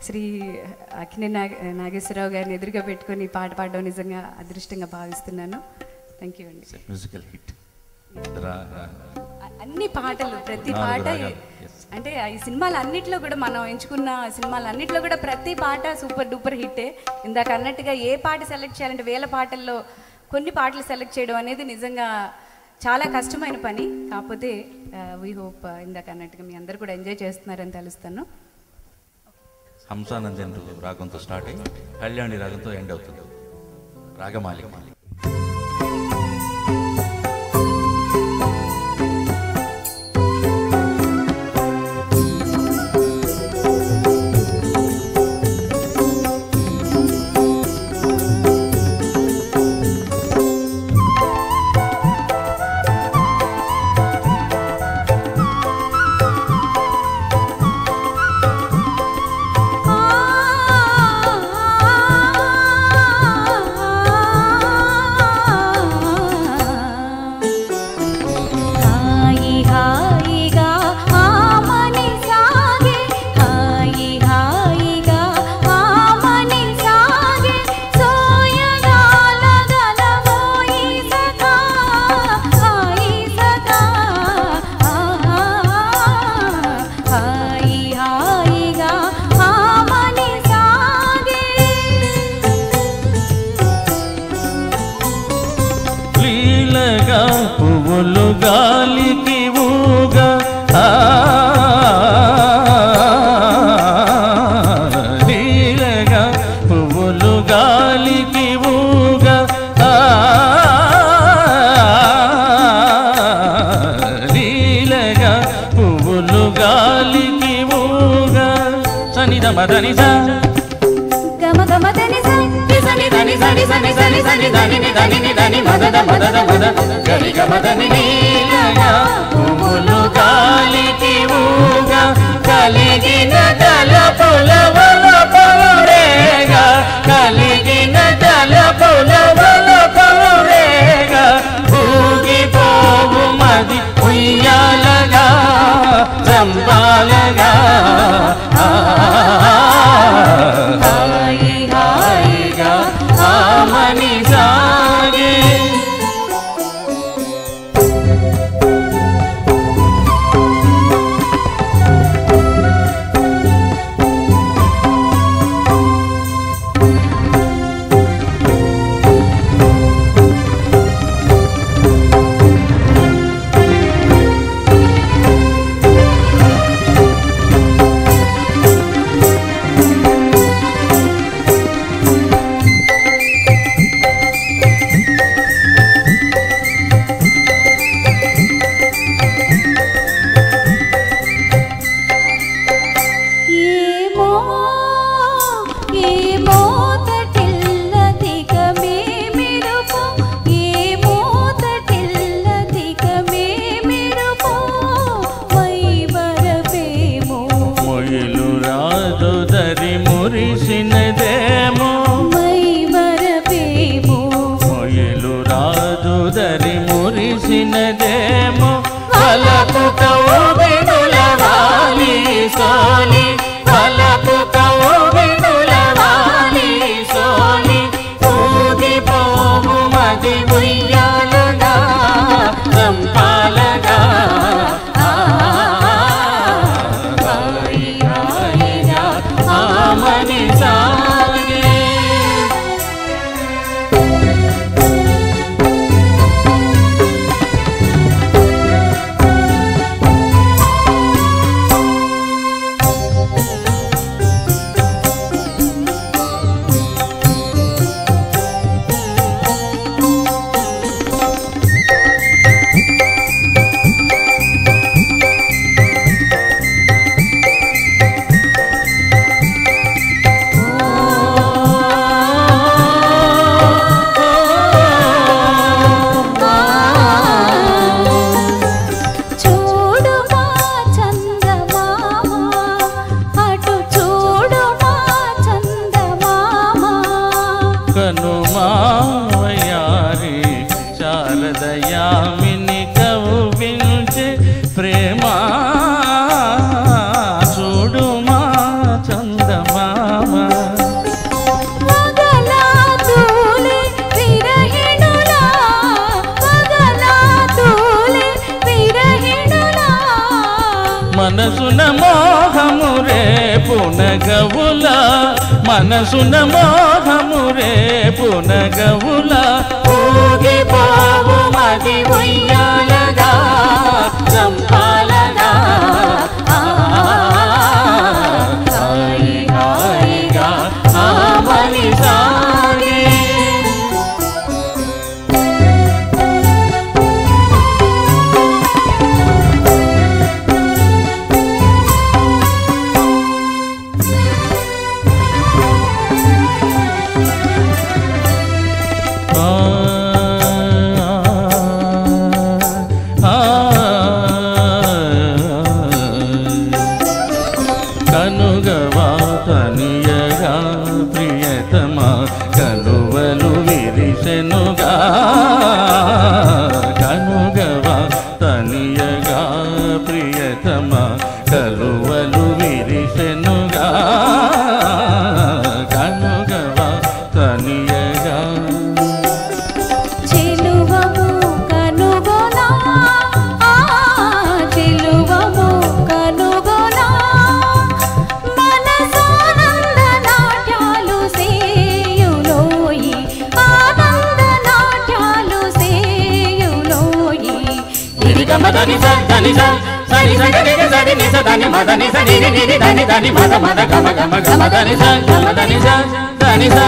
శ్రీ అక్కినేని నాగేశ్వరరావు గారిని ఎదురుగా పెట్టుకొని పాట పాడడం నిజంగా అదృష్టంగా భావిస్తున్నాను. థ్యాంక్ యూ అండి. మ్యూజికల్ హిట్ అన్ని పాటలు ప్రతి పాట అంటే ఈ సినిమాలు అన్నిట్లో కూడా మనం ఎంచుకున్న సినిమాలు అన్నిట్లో కూడా ప్రతి పాట సూపర్ డూపర్ హిట్టే. ఇందాక అన్నట్టుగా ఏ పాట సెలెక్ట్ చేయాలంటే వేల పాటల్లో కొన్ని పాటలు సెలెక్ట్ చేయడం అనేది నిజంగా చాలా కష్టమైన పని. కాకపోతే వీ హోప్ ఇందాక అన్నట్టుగా మీ అందరు కూడా ఎంజాయ్ చేస్తున్నారని తెలుస్తాను. హంసానందన్ రాగంతో స్టార్ట్ అయ్యి కళ్యాణి రాగంతో ఎండ్ అవుతుంది. రాగమాలిక పువ్వులు గాలికి ఊగా లీలగా పువ్వులు గాలికి ఊగా లీలగా పువ్వులు గాలికి ఊగా సనిద మదని గమ గమ దని సని దని సని సని సని సని దని దని దని మదద మదద మద గరి గమ దని నీలగా పువ్వులు గాలికి ఊగా కలిగిన తలపుల వలపురేగా కలిగిన తలపుల వలపురేగా ఊగిపోవు మది ఉయ్యాలగా చంపాలగా ఆమని సాగే మురిసినదేమో వలపు కౌగినుల వాలి సోలి వలపు కౌగినుల వాలి సోలి ఊగిపోవు మది ఉయ్యాలగా చంపాలగా ఆమని సాగే మోహము రేపునగవుల మనసున మోహము రేపునగవుల ఊగిపోవు మది ఉయ్యాలగా సంపాలగా హాయి హాయిగా ఆమని సాగే కనుగవా తనియగా ప్రియతమా కనువలు విరిసెనుగా కనుగవా తనియగా ప్రియతమా కలువలు విరిసెనుగా కనుగవా తనియగా దని స దని స సని స గని గ సని ని స దని మ దని స ని ని ని దని దని మ ద మ ద గ మ గ మ గ మ దని స గ మ దని స దని స